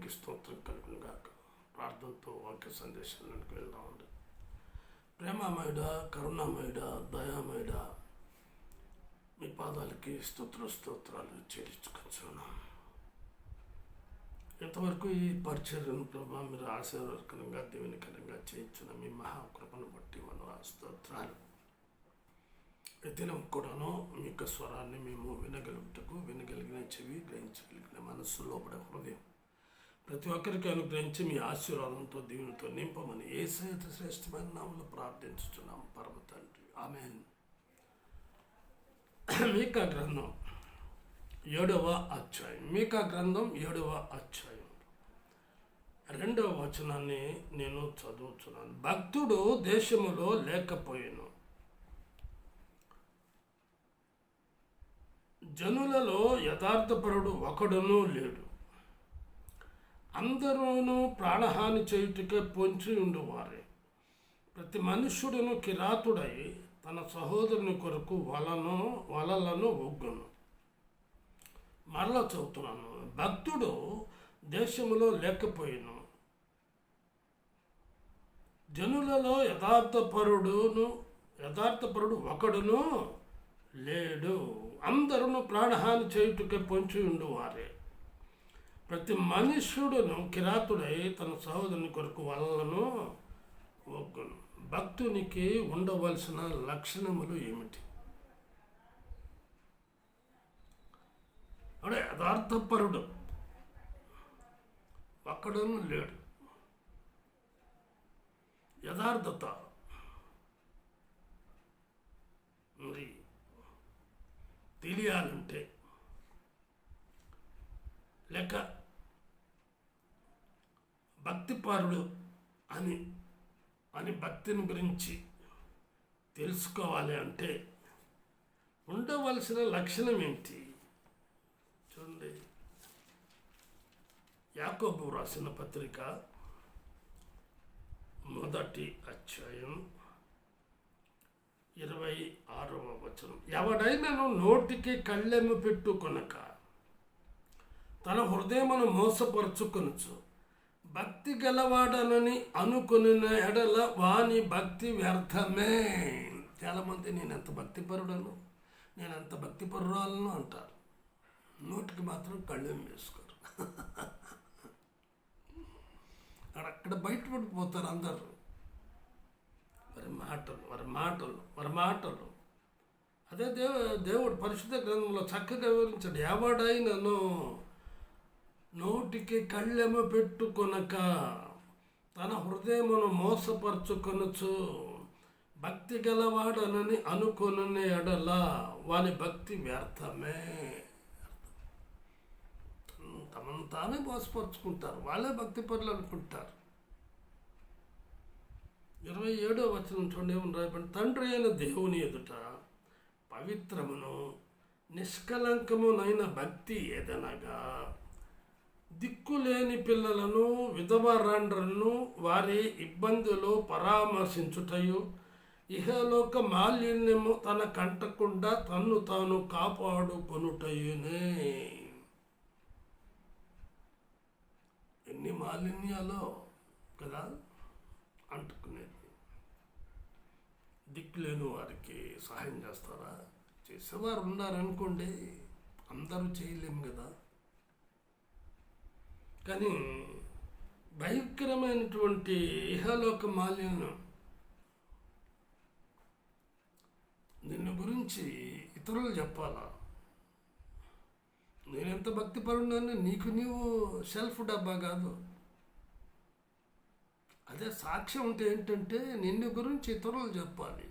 దేవునికి స్తోత్రం కలుగును గాక. ప్రార్థనతో వాక్య సందేశానికి వెళ్దామండి. ప్రేమమయుడ, కరుణామయుడ, దయామయుడ, మీ పాదాలకి స్తోత్రాలు చెల్లించుకొచ్చున్నాం. ఇంతవరకు ఈ పరిచర్యను ప్రభావ మీరు ఆశీర్వాదకరంగా దీవెనకరంగా చేయించిన మీ మహాకృపను బట్టి మన స్తోత్రాలు. దినం కూడాను మీ యొక్క స్వరాన్ని మేము వినగలిగిన చెవి, గ్రహించగలిగిన మనస్సు, లోపల హృదయం ప్రతి ఒక్కరికి అనుగ్రహించి మీ ఆశీర్వాదంతో దీవునితో నింపమని యేసయ్య శ్రేష్టమైన నామములో ప్రార్థించుతున్నాం పరమ తండ్రి, ఆమేన్. మీకా గ్రంథం 7వ అధ్యాయం. మీకా గ్రంథం 7వ అధ్యాయం 2వ వచనాన్ని నేను చదువుతున్నాను. భక్తుడు దేశములో లేకపోయెను, జనులలో యథార్థపరుడు ఒకడునూ లేడు. అందరూను ప్రాణహాని చేయుటకే పొంచి ఉండువారే. ప్రతి మనుష్యుడును కిరాతుడై తన సహోదరుని కొరకు వలలను ఒగ్గును. మరలా చదువుతున్నాను. భక్తుడు దేశములో లేకపోయిను, జనులలో యథార్థపరుడు ఒకడును లేడు. అందరూ ప్రాణహాని చేయుటకే పొంచి ఉండువారే. ప్రతి మనుష్యుడును కిరాతుడై తన సహోదరుని కొరకు వలలను ఒగ్గును. భక్తునికి ఉండవలసిన లక్షణములు ఏమిటి? అంటే యథార్థపరుడు ఒక్కడును లేడు. యథార్థత మరి తెలియాలంటే, లేక భక్తిపరుడు అని భక్తిని గురించి తెలుసుకోవాలి అంటే ఉండవలసిన లక్షణం ఏంటి? చూడండి, యాకోబు రాసిన పత్రిక 1వ అధ్యాయం 26వ వచనం. ఎవడైనను నోటికి కళ్ళెము పెట్టుకొనక తన హృదయమును మోసపరుచుకొనుచు భక్తి గలవాడనని అనుకున్న ఎడల వాని భక్తి వ్యర్థమే. చాలామంది నేనెంత భక్తిపరుడను, నేనెంత భక్తిపరురాలను అంటారు. నోటికి మాత్రం కళ్ళెము వేసుకోరు. అక్కడ బయటపడిపోతారు అందరు. వారి మాటలు అదే దేవుడు పరిశుద్ధ గ్రంథంలో చక్కగా వివరించాడు. ఎవడైనను నోటికి కళ్ళెము పెట్టుకొనక తన హృదయమును మోసపరుచుకొనుచు భక్తి గలవాడనని అనుకొనున్న ఎడల వాని భక్తి వ్యర్థమే. తమను తామే మోసపరుచుకుంటారు, వాళ్ళే భక్తి పరులు అనుకుంటారు. 27వ వచనం చూడండి, ఏమని రాయబడి, తండ్రి అయిన దేవుని ఎదుట పవిత్రమును నిష్కలంకమునైన భక్తి ఏదనగా దిక్కులేని పిల్లలను, విధవరాండ్రలను వారి ఇబ్బందులు పరామర్శించుటయు, ఇహలోక మాలిన్యము తన కంటకుండా తన్ను తాను కాపాడుకొనుటయునే. ఎన్ని మాలిన్యాలో కదా అంటుకునేది. దిక్కులేని వారికి సహాయం చేస్తారా? చేసేవారు ఉన్నారనుకోండి, అందరూ చేయలేము కదా. కానీ భయంకరమైనటువంటి ఇహలోక మాలిన్యం, నిన్ను గురించి ఇతరులు చెప్పాలా? నేనెంత భక్తిపరుడని నీకు నీవు సెల్ఫ్ డబ్బా కాదు. అదే సాక్ష్యం అంటే ఏంటంటే నిన్ను గురించి ఇతరులు చెప్పాలి.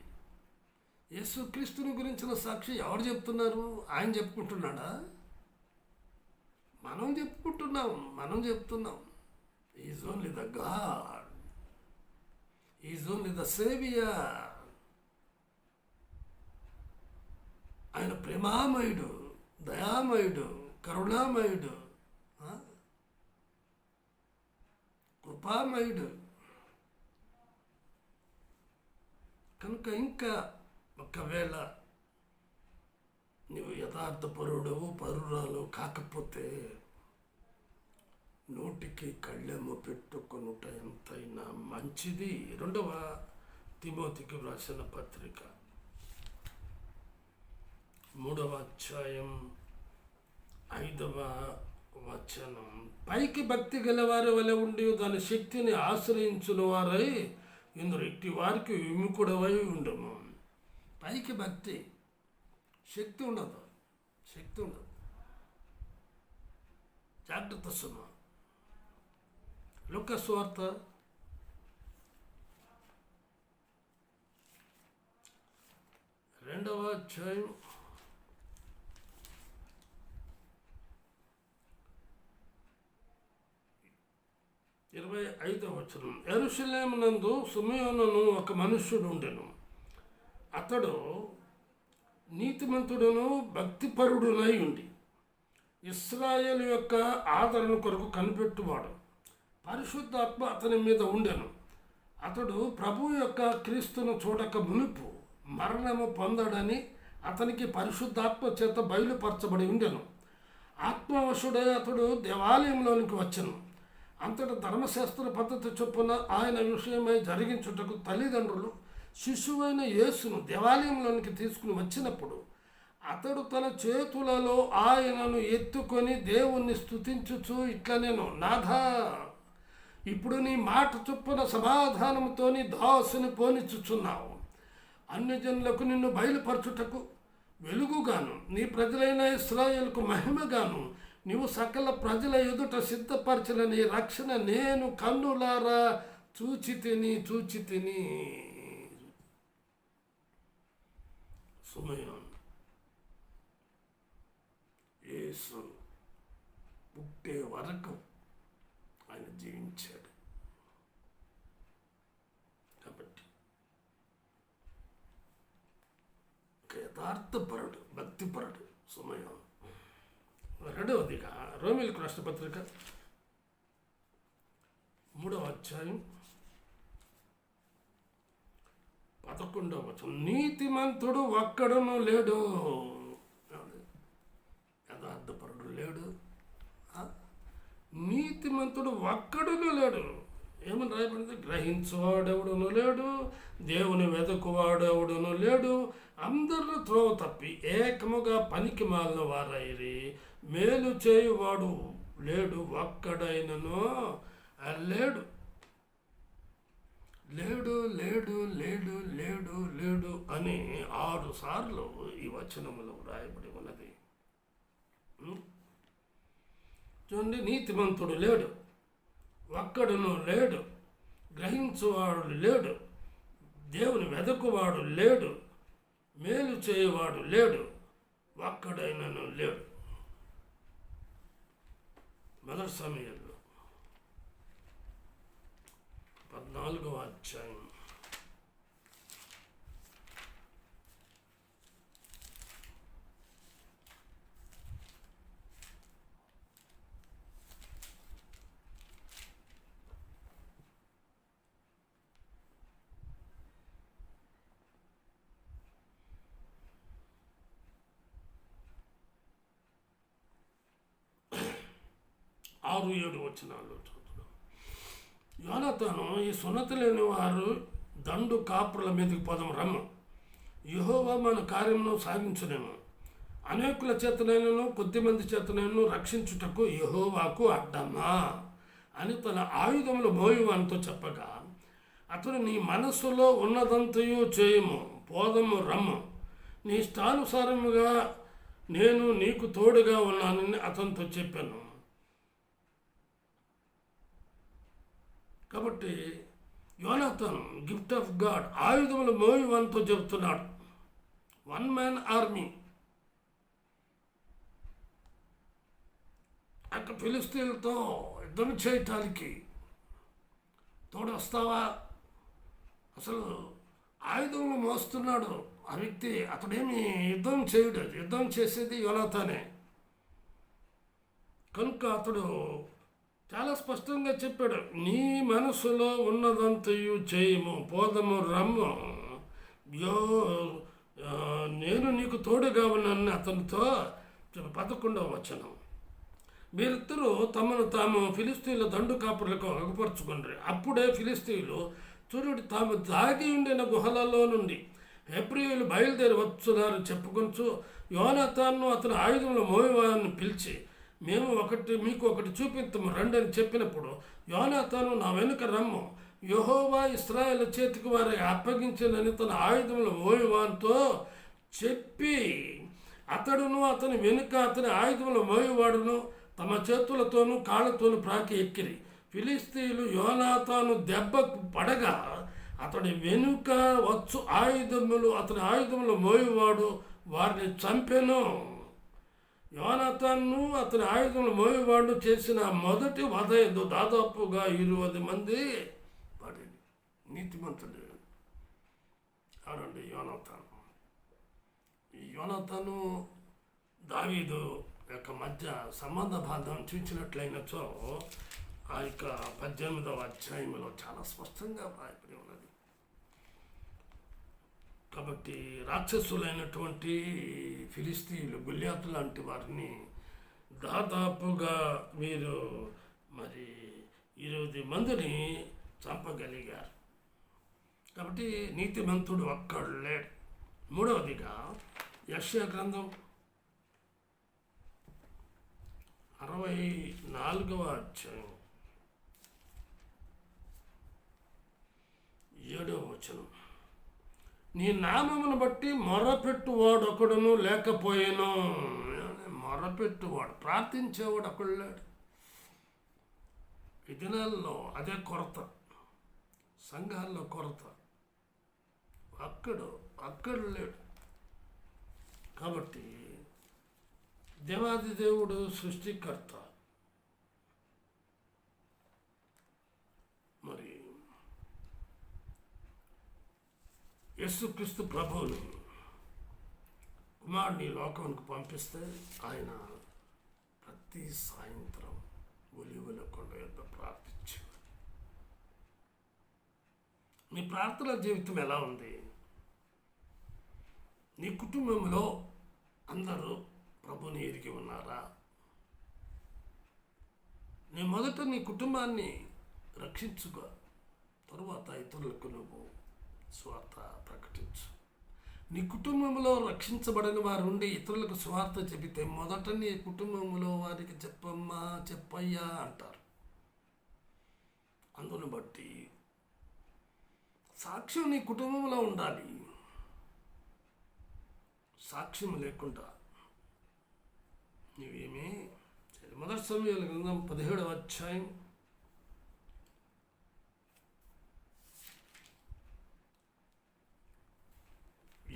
యేసుక్రీస్తుని గురించిన సాక్షి ఎవరు చెప్తున్నారు? ఆయన చెప్పుకుంటున్నాడా? మనం చెప్తున్నాం. Is only the God, is only the saviour. ఆయన ప్రేమామయుడు, దయామయుడు, కరుణామయుడు, కృపామయుడు. కనుక ఇంకా ఒకవేళ నువ్వు యథార్థపరుడవు, పరురాలు కాకపోతే నోటికి కళ్ళెము పెట్టుకొనుట ఎంతైనా మంచిది. 2వ తిమోతికి వ్రాసిన పత్రిక 3వ అధ్యాయం 5వ వచనం. పైకి భక్తి గలవారి వలె ఉండి దాని శక్తిని ఆశ్రయించిన వారై ఇందులో ఇట్టి వారికి విముఖుడవై ఉండము. పైకి భక్తి, శక్తి ఉండదు. జాగ్రత్త సుమ. లూకా సువార్త 2వ అధ్యాయం 25వ వచనం. యెరూషలేమునందు సిమెయోనును ఒక మనుష్యుడు ఉండెను. అతడు నీతిమంతుడును భక్తిపరుడునై ఉండి ఇశ్రాయేలు యొక్క ఆదరణ కొరకు కనిపెట్టువాడు. పరిశుద్ధాత్మ అతని మీద ఉండెను. అతడు ప్రభు యొక్క క్రీస్తును చూడక మునుపు మరణము పొందడని అతనికి పరిశుద్ధాత్మ చేత బయలుపరచబడి ఉండెను. ఆత్మవశుడై అతడు దేవాలయంలోనికి వచ్చెను. అంతటా ధర్మశాస్త్ర పద్ధతి చొప్పున ఆయన విషయమై జరిగించుటకు తల్లిదండ్రులు శిశువైన యేసును దేవాలయంలోనికి తీసుకుని వచ్చినప్పుడు అతడు తన చేతులలో ఆయనను ఎత్తుకొని దేవుణ్ణి స్తుతించుచు ఇట్లనేను, నాథా, ఇప్పుడు నీ మాట చొప్పున సమాధానంతో నీ దాసుని పోనిచ్చుచున్నావు. అన్యజనులకు నిన్ను బయలుపరచుటకు వెలుగుగాను నీ ప్రజలైన ఇశ్రాయేలుకు మహిమగాను నీవు సకల ప్రజల ఎదుట సిద్ధపరచిన నీ రక్షణ నేను కన్నులారా చూచి తిని. సమయం యేసు పుట్టే వరకు ఆయన జీవించాడు. కాబట్టి ఒక యథార్థపరుడు, భక్తిపరుడు సమయం. 2వదిగా రోమీయులకు రాసిన పత్రిక 3వ అధ్యాయం 11వ వచనం. నీతిమంతుడు ఒక్కడును లేడు. యథార్థపరుడు లేడు, నీతిమంతుడు ఒక్కడును లేడు. ఏమని రాయబడింది? గ్రహించువాడెవడును లేడు, దేవుని వెదకువాడెవడును లేడు, అందరూ త్రోవ తప్పి ఏకముగా పనికి మాలిన వారైరి, మేలు చేయువాడు లేడు, ఒక్కడైనను లేడు. లేడు లేడు లేడు లేడు లేడు అని 6 సార్లు ఈ వచనములో రాయబడి ఉన్నది. చూడండి, నీతిమంతుడు లేడు, ఒక్కడును లేడు, గ్రహించువాడు లేడు, దేవుని వెదకువాడు లేడు, మేలు చేయువాడు లేడు, ఒక్కడైనను లేడు. మొదటి సమయంలో 14వ అధ్యాయం 6-7 వచనాల్లో చూద్దాం. యోనాతాను, ఈ సున్నతి లేని వారు దండు కాపురుల మీదకి పోదాం రమ్ము, యెహోవా మన కార్యమును సాగించునేము, అనేకుల చేతనైనను కొద్దిమంది చేతనైనను రక్షించుటకు యెహోవాకు అడ్డమా అని తన ఆయుధములు మోయువానితో చెప్పగా, అతడు నీ మనస్సులో ఉన్నదంతయు చేయము, పోదము రమ్ము, నీ ఇష్టానుసారముగా నేను నీకు తోడుగా ఉన్నానని అతనితో చెప్పాను. కాబట్టి యోనాతాను గిఫ్ట్ ఆఫ్ గాడ్ ఆయుధములు మోయువానితో చెబుతున్నాడు. 1 man ఆర్మీ. అక్కడ ఫిలిస్తీన్లతో యుద్ధం చేయటానికి తోడొస్తావా? అసలు ఆయుధములు మోస్తున్నాడు ఆ వ్యక్తి. అతడేమి యుద్ధం చేయడు, యుద్ధం చేసేది యోనాతానే. కనుక అతడు చాలా స్పష్టంగా చెప్పాడు, నీ మనసులో ఉన్నదంతయు చేయము, పోదము రమ్ము, నేను నీకు తోడుగా ఉన్నానని అతనితో 11వ వచనం. వీరిద్దరూ తమను తాము ఫిలిస్తీన్ల దండు కాపురులకు అగపరుచుకున్నారు. అప్పుడే ఫిలిస్తీన్లు చూడండి, తాము దాగి ఉండిన గుహలలో నుండి హెబ్రీయులు బయలుదేరి వచ్చున్నారు చెప్పుకొంచు యోనాతాను అతని ఆయుధంలో మోయవారిని పిలిచి, మేము మీకు ఒకటి చూపిస్తాము రండి అని చెప్పినప్పుడు, యోనాతాను నా వెనుక రమ్ము, యెహోవా ఇశ్రాయేలు చేతికి వారి అప్పగించినని తన ఆయుధంలో మోయవానితో చెప్పి, అతడును అతని వెనుక అతని ఆయుధంలో మోయవాడును తమ చేతులతోనూ కాళ్ళతోనూ ప్రాకి ఎక్కిరి. ఫిలిస్తీన్లు యోనాతాను దెబ్బకు పడగా అతడి వెనుక వచ్చు అతని ఆయుధములు మోయవాడు వారిని చంపెను. యోనాతాను అతని ఆయుధములు మోయవాడు చేసిన మొదటి వధ దాదాపుగా 20 మంది పడింది. నీతిమంతుడు ఎవరండి? యోనాతాను. ఈ యోనాతాను దావీదు యొక్క మధ్య సంబంధ బాధం చూసినట్లయినచో ఆ యొక్క 18వ అధ్యాయంలో చాలా స్పష్టంగా రాయబడి ఉన్నది. కాబట్టి రాక్షసులైనటువంటి ఫిలిస్తీన్లు గొల్యాతు లాంటి వారిని దాదాపుగా వీరు 20 మందిని చంపగలిగారు. కాబట్టి నీతిమంతుడు ఒక్కడు లేడు. మూడవదిగా యెషయా గ్రంథం 64వ అధ్యాయం 7వ వచనం. నీ నామమును బట్టి మొరపెట్టువాడు ఒకడును లేకపోయేను. మొరపెట్టువాడు, ప్రార్థించేవాడు ఒకడు లేడు. ఈ దినాల్లో అదే కొరత, సంఘాల్లో కొరత. అక్కడు లేడు. కాబట్టి దేవాది దేవుడు సృష్టికర్త. మరి యేసుక్రీస్తు ప్రభువుని కుమారుని లోకానికి పంపిస్తే ఆయన ప్రతి సాయంత్రం ఒలీవల కొండ యొద్ద ప్రార్థించేవాడు. నీ ప్రార్థన జీవితం ఎలా ఉంది? నీ కుటుంబంలో అందరూ ప్రభుని ఎరిగి ఉన్నారా? మొదట నీ కుటుంబాన్ని రక్షించుకో, తరువాత ఇతరులకు నువ్వు స్వార్థ ప్రకటించు. నీ కుటుంబంలో రక్షించబడిన వారు ఉండి ఇతరులకు స్వార్థ చెబితే మొదట నీ కుటుంబంలో వారికి చెప్పమ్మా చెప్పయ్యా అంటారు. అందును బట్టి సాక్ష్యం నీ కుటుంబంలో ఉండాలి. సాక్ష్యం లేకుండా నీవేమీ. మొదటి సమూయేలు గ్రంథం 17వ అధ్యాయం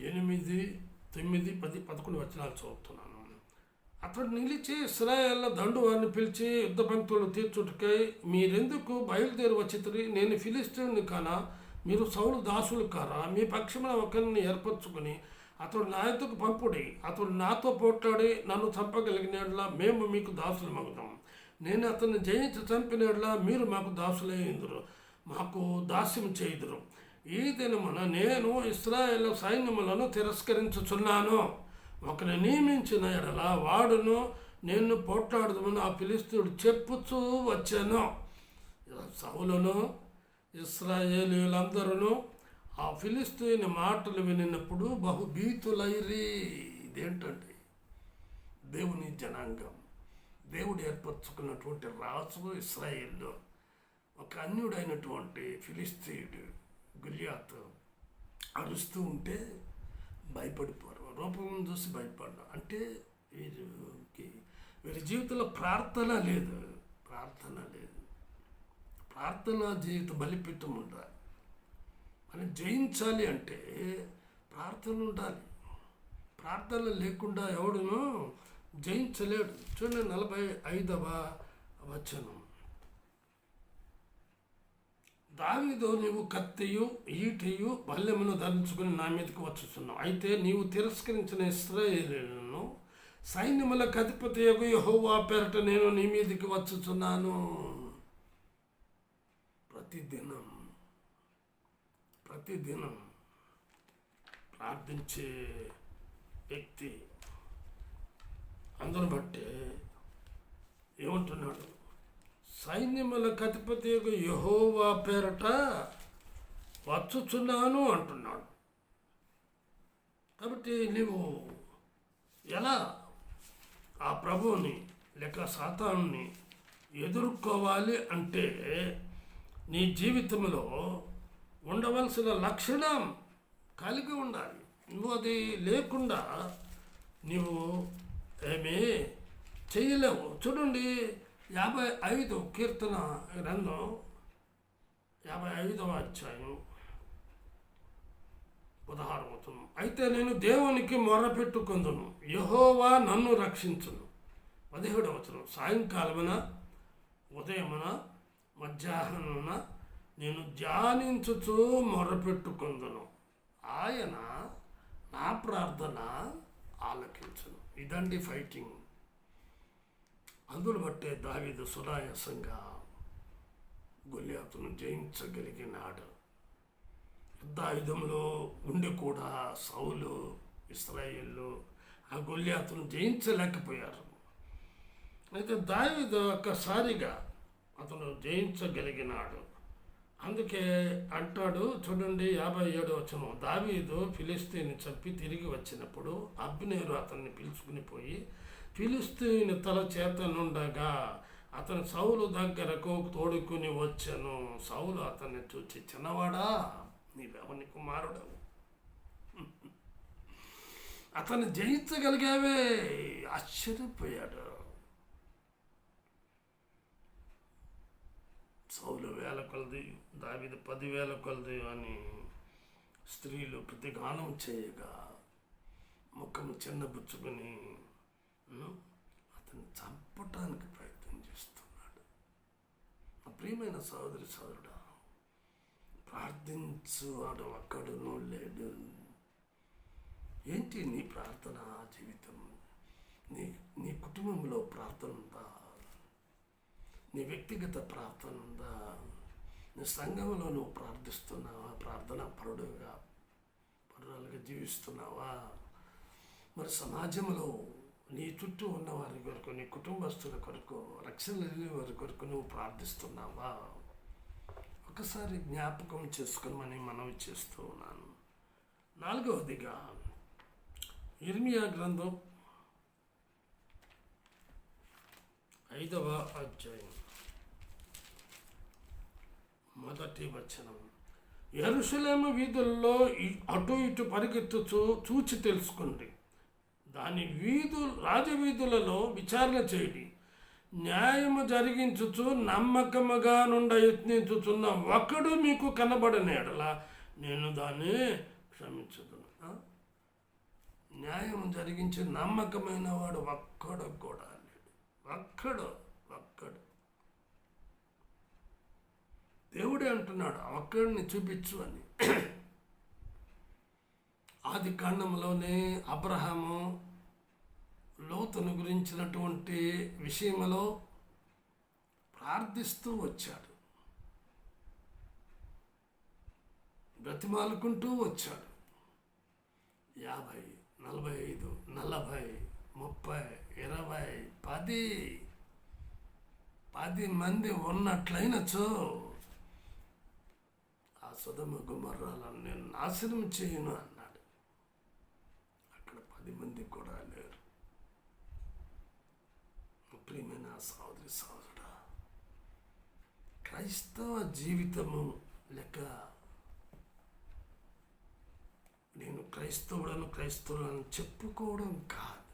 8, 9, 10, 11 వచనాలు చదువుతున్నాను. అతడు నిలిచి ఇశ్రాయేళ్ల దండు వారిని పిలిచి యుద్ధ పంక్తులు తీర్చుటకై మీరెందుకు బయలుదేరి వచ్చితిరి? నేను ఫిలిస్తీయుని కానా? మీరు సౌలు దాసులు కారా? మీ పక్షమున ఒకరిని ఏర్పరచుకుని అతడు నా యొద్దకు పంపుడి. అతడు నాతో పోట్లాడి నన్ను చంపగలిగినట్లా మేము మీకు దాసులు మగుదాం. నేను అతన్ని జయించి చంపినట్లా మీరు మాకు దాసులయ్యిందురు, మాకు దాస్యం చేయుదురు. ఈ దినమున నేను ఇశ్రాయేలు సైన్యములను తిరస్కరించుచున్నాను. ఒకరిని నియమించిన ఎడల వాడును నేను పోట్లాడదామని ఆ ఫిలిస్తీయుడు చెప్పుచూ వచ్చాను. సౌలును ఇశ్రాయేలీయులందరూ ఆ ఫిలిస్తీయుని మాటలు వినినప్పుడు బహుభీతులైరి. ఇదేంటండి? దేవుని జనాంగం, దేవుడు ఏర్పరచుకున్నటువంటి రాజు ఇశ్రాయేల్లో ఒక అన్యుడైనటువంటి ఫిలిస్తీయుడు గొల్యాతు అరుస్తూ ఉంటే భయపడిపోరు. రూపం చూసి భయపడ్డా. అంటే వీరి జీవితంలో ప్రార్థన లేదు. ప్రార్థన జీవితం బలిపీఠం ఉండాలి. మనం జయించాలి అంటే ప్రార్థన ఉండాలి. ప్రార్థన లేకుండా ఎవడును జయించలేడు. చూడండి 45వ వచనం. దావీదు, నీవు కత్తియు ఈటియు బల్లెమును ధరించుకుని నా మీదకి వచ్చుచున్నావు. అయితే నీవు తిరస్కరించిన ఇశ్రాయేలీయులను సైన్యములకు అధిపతియగు యెహోవా పేరట నేను నీ మీదకి వచ్చుచున్నాను. ప్రతిదినం ప్రార్థించే వ్యక్తి. అందును బట్టే ఏమంటున్నాడు? సైన్యములకు అధిపతి యెహోవా పేరట వచ్చుచున్నాను అంటున్నాడు. కాబట్టి నీవు ఎలా ఆ ప్రభువుని లేక సాతానుని ఎదుర్కోవాలి అంటే నీ జీవితంలో ఉండవలసిన లక్షణం కలిగి ఉండాలి. నువ్వు అది లేకుండా నీవు ఏమీ చేయలేవు. చూడండి, 55 కీర్తన గ్రంథం 55వ అధ్యాయం 16వ వచనం. అయితే నేను దేవునికి మొర్రపెట్టుకొందును, యెహోవా నన్ను రక్షించును. 17వ వచనం. సాయంకాలమున ఉదయమున మధ్యాహ్నమున నేను ధ్యానించుచూ మొర్రపెట్టుకొందును, ఆయన నా ప్రార్థన ఆలకించును. ఇదండి ఫైటింగ్. అందును బట్టే దావీదు సునాయాసంగా గొల్యాతును జయించగలిగినాడు. యుద్ధాయుధంలో ఉండి కూడా సౌలు, ఇశ్రాయేలు ఆ గొల్యాతును జయించలేకపోయారు. అయితే దావీదు ఒక్కసారిగా అతను జయించగలిగినాడు. అందుకే అంటాడు, చూడండి 57వ వచనం. దావీదు ఫిలిస్తీని చంపి తిరిగి వచ్చినప్పుడు అబ్నేరు అతన్ని పిలుచుకుని పోయి ఫిలిస్తీని తల చేత నుండగా అతను సౌలు దగ్గరకు తోడుకుని వచ్చాను. సౌలు అతన్ని చూచి, చిన్నవాడా, నీవెవని కుమారుడవు, అతన్ని జయించగలిగావే, ఆశ్చర్యపోయాడు. సౌలు 1000 కొలది, దావీదు 10,000 కొలది అని స్త్రీలు ప్రతిగానం చేయగా ముఖము చిన్నబుచ్చుకొని అతన్ని చంపటానికి ప్రయత్నం చేస్తున్నాడు. నా ప్రియమైన సోదరి సోదరుడా, ప్రార్థించు వాడు అక్కడను లేడు. ఏంటి నీ ప్రార్థన జీవితం? నీ కుటుంబంలో ప్రార్థన ఉందా? నీ వ్యక్తిగత ప్రార్థన ఉందా? నీ సంఘంలో నువ్వు ప్రార్థిస్తున్నావా? ప్రార్థన పరుడుగా జీవిస్తున్నావా? మరి సమాజంలో నీ చుట్టూ ఉన్న వారి కొరకు, నీ కుటుంబస్తుల కొరకు, రక్షణ లేని వారి కొరకు నువ్వు ప్రార్థిస్తున్నావా? ఒకసారి జ్ఞాపకం చేసుకోమని మనవి చేస్తూ ఉన్నాను. 4వదిగా ఇర్మియా గ్రంథం 5వ అధ్యాయం 1వ వచనం. యెరూషలేము వీధుల్లో అటు ఇటు పరిగెత్తుచు చూచి తెలుసుకోండి, దాని రాజవీధులలో విచారణ చేయండి. న్యాయము జరిగించుచు నమ్మకముగా నుండ యత్నించుచున్న ఒకడు మీకు కనబడని ఎడల నేను దాన్ని క్షమించుదును. న్యాయం జరిగించే నమ్మకమైన వాడు ఒక్కడు కూడా లేడు. ఒక్కడు. దేవుడే అంటున్నాడు, ఒక్కడిని చూపించు అని. ఆది కాండంలోనే అబ్రహాము లోతును గురించినటువంటి విషయంలో ప్రార్థిస్తూ వచ్చాడు, బ్రతిమాలుకుంటూ వచ్చాడు. 50, 45, 40, 30, 20, 10 మంది ఉన్నట్లయినచో ఆ సొదొమ గొమొర్రాలను నేను నాశనం చేయను అన్నాడు. అక్కడ 10 మంది కూడా లేరు. ప్రియమైన సోదరి సోదరుడా, క్రైస్తవ జీవితము లెక్క నేను క్రైస్తవులను చెప్పుకోవడం కాదు,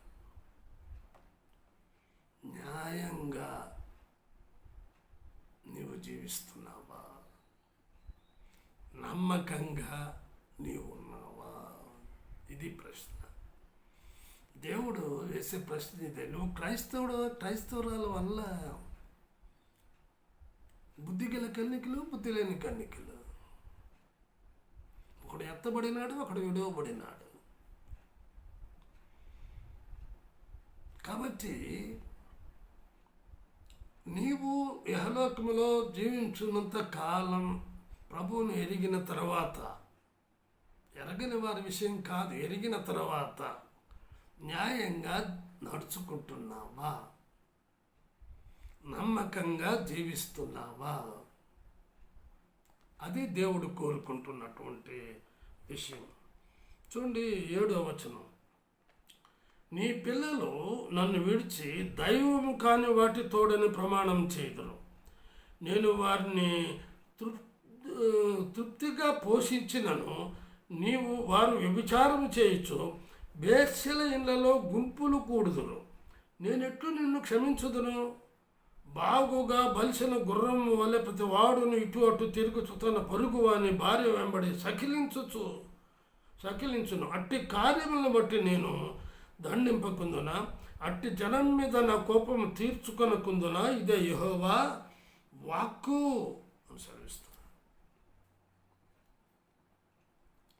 న్యాయంగా నీవు జీవిస్తున్నావా? నమ్మకంగా నీవు ఉన్నావా? ఇది ప్రశ్న. దేవుడు వేసే ప్రశ్న ఇదే. నువ్వు క్రైస్తవురాల వల్ల బుద్ధి గల కన్నికలు, బుద్ధి లేని కన్నికలు, ఒకడు ఎత్తబడినాడు, ఒకడు విడవబడినాడు. కాబట్టి నీవు ఇహలోకములో జీవించున్నంత కాలం ప్రభువును ఎరిగిన తర్వాత, ఎరగని వారి విషయం కాదు, ఎరిగిన తర్వాత న్యాయంగా నడుచుకుంటున్నావా? నమ్మకంగా జీవిస్తున్నావా? అది దేవుడు కోరుకుంటున్నటువంటి విషయం. చూడండి 7వ వచనం, నీ పిల్లలు నన్ను విడిచి దైవము కాని వాటి తోడని ప్రమాణం చేయుదురు. నేను వారిని తృప్తిగా పోషించినను నీవు వారు వ్యభిచారం చేయొచ్చు, బేర్షెల ఇళ్లలో గుంపులు కూడుదురు. నేనెట్లు నిన్ను క్షమించుదును? బాగుగా బలిసిన గుర్రం వల్ల ప్రతి వాడును ఇటు అటు తిరుగుచు తన పొరుగు వాని భార్య వెంబడి సకిలించును. అట్టి కార్యములను బట్టి నేను దండింపకుందున, అట్టి జనం మీద నా కోపం తీర్చుకొనకుందున, ఇదే యెహోవా వాక్కు అని సెలవిస్తాను.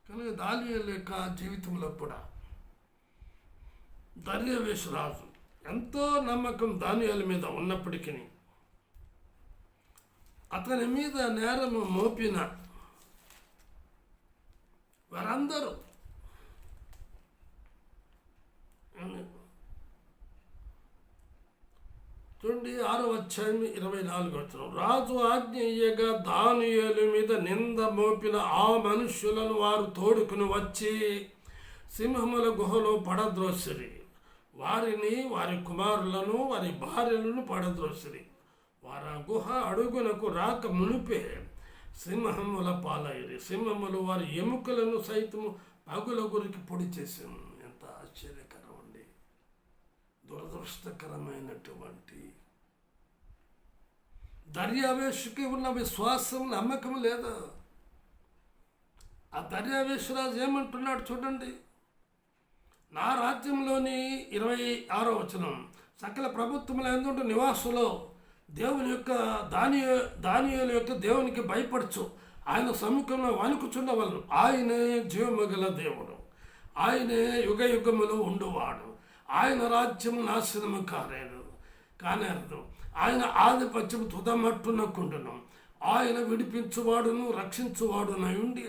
కనుక దానియేలు యొక్క జీవితంలో కూడా దర్యావేషు రాజు ఎంతో నమ్మకం దానియేలు మీద ఉన్నప్పటికీ అతని మీద నేరము మోపిన వారందరూ చూడండి 6వ అధ్యాయం 24వ వచనం, రాజు ఆజ్ఞ ఇయ్యగా దానియేలు మీద నింద మోపిన ఆ మనుష్యులను వారు తోడుకుని వచ్చి సింహముల గుహలో పడద్రోసిరి. వారిని, వారి కుమారులను, వారి భార్యలను పడద్రోసిరి. వారు ఆ గుహ అడుగునకు రాక మునిపే సింహముల పాలైరి. సింహములు వారి ఎముకలను సైతము పగుల గురికి పొడి చేసాను. ఎంత ఆశ్చర్యకరం అండి! దురదృష్టకరమైనటువంటి దర్యావేషుకి ఉన్న విశ్వాసం, నమ్మకం లేదా? ఆ దర్యావేషురాజు ఏమంటున్నాడు చూడండి, నా రాజ్యంలోని 26వ వచనం, సకల ప్రభుత్వముల యందు నివాసులో దేవుని యొక్క దానియేలు యొక్క దేవునికి భయపడచ్చు, ఆయన సముఖంలో వణుకుచుండవలను. ఆయనే జీవమగల దేవుడు, ఆయనే యుగ యుగములు ఉండువాడు. ఆయన రాజ్యం నాశనము కానేరదు. ఆయన ఆధిపత్యం తుదమట్టునకుండును. ఆయన విడిపించువాడును రక్షించువాడునై ఉండి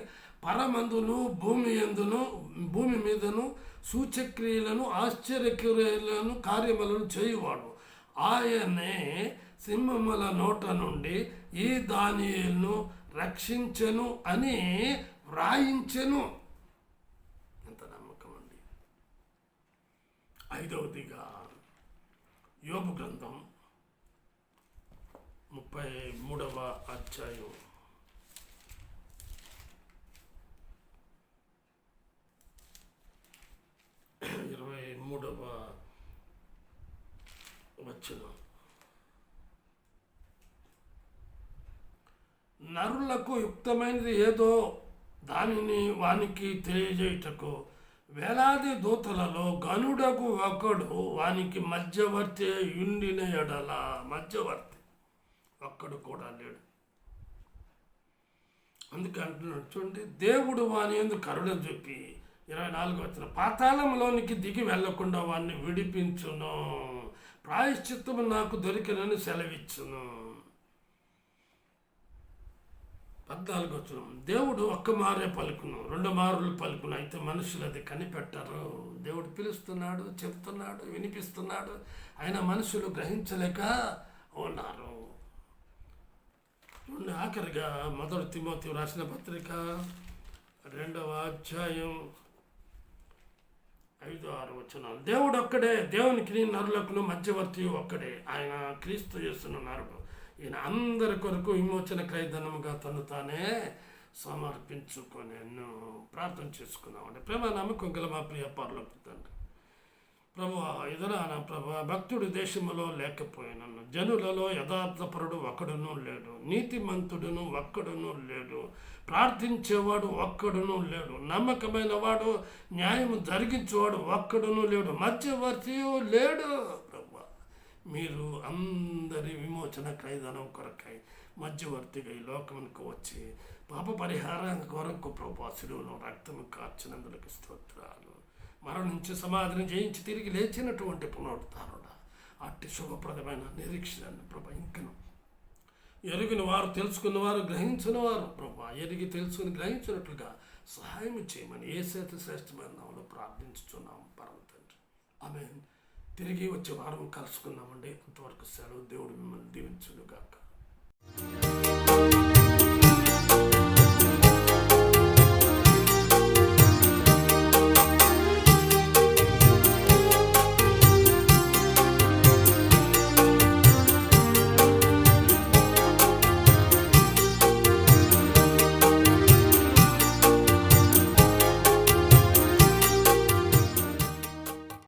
పరమందును భూమి మీదను సూచక్రియలను ఆశ్చర్యక్రియలను కార్యములను చేయువాడు. ఆయనే సింహముల నోట నుండి ఈ దానియేలును రక్షించెను అని వ్రాయించెను. ఎంత నమ్మకం అండి! 5వదిగా యోబు గ్రంథం 33వ అధ్యాయం 23వ వచనం, నరులకు యుక్తమైనది ఏదో దానిని వానికి తెలియజేయుటకు వేలాది దూతలలో గనుడకు ఒకడు వానికి మధ్యవర్తి యుండిన ఎడల, మధ్యవర్తి ఒక్కడు కూడా లేడు. అందుకే అంటున్నాడు చూడండి, దేవుడు వాని యందు కరుణ చూపి 24వ వచనం, పాతాళంలోనికి దిగి వెళ్లకుండా వాడిని విడిపించును, ప్రాయశ్చిత్తము నాకు దొరికినని సెలవిచ్చును. 14వ వచనం, దేవుడు ఒక్క మారే పలుకును, 2 మారులు పలుకును, అయితే మనుషులు అది కనిపెట్టరు. దేవుడు పిలుస్తున్నాడు, చెప్తున్నాడు, వినిపిస్తున్నాడు, అయినా మనుషులు గ్రహించలేక ఉన్నారు. ఆఖరిగా 1 తిమోతి రాసిన పత్రిక 2వ అధ్యాయం 5-6 వచనాలు, దేవుడు ఒక్కడే, దేవునికి నరులకును మధ్యవర్తి ఒక్కడే, ఆయన క్రీస్తు యేసును నరుడు. ఈయన అందరి కొరకు విమోచన క్రయధనముగా తను తానే సమర్పించుకొని ప్రార్థన చేసుకున్నామండి. ప్రేమ నమ్మకం గల మా ప్రియ పరలోకపు తండ్రి, ప్రభువా, ఎదురానా ప్రభువా, భక్తుడు దేశములో లేకపోయినను, జనులలో యథార్థపరుడు ఒక్కడునూ లేడు, నీతిమంతుడును ఒక్కడునూ లేడు, ప్రార్థించేవాడు ఒక్కడునూ లేడు, నమ్మకమైన వాడు న్యాయము జరిగించేవాడు ఒక్కడునూ లేడు, మధ్యవర్తి లేడు. ప్రభువా, మీరు అందరి విమోచన క్రయధనం కొరకై మధ్యవర్తిగా ఈ లోకమునకు వచ్చి పాప పరిహారం కొరకు ప్రభువా శిలువలో రక్తము కార్చినందులకు స్తోత్రాలు. మరణించి సమాధిని జయించి తిరిగి లేచినటువంటి పునరుద్ధారుడా, అట్టి శుభప్రదమైన నిరీక్షణ ప్రభా, ఇంకను ఎరిగిన వారు, తెలుసుకున్న వారు, గ్రహించిన వారు ప్రభా ఎరిగి తెలుసుకుని గ్రహించినట్లుగా సహాయం చేయమని యేసు శ్రేష్టమైన నామములో ప్రార్థించుచున్నాము పరమ తండ్రి. ఆమేన్. తిరిగి వచ్చే వారం కలుసుకుందామండి. అంతవరకు సెలవు. దేవుడు మిమ్మల్ని దీవించును గాక.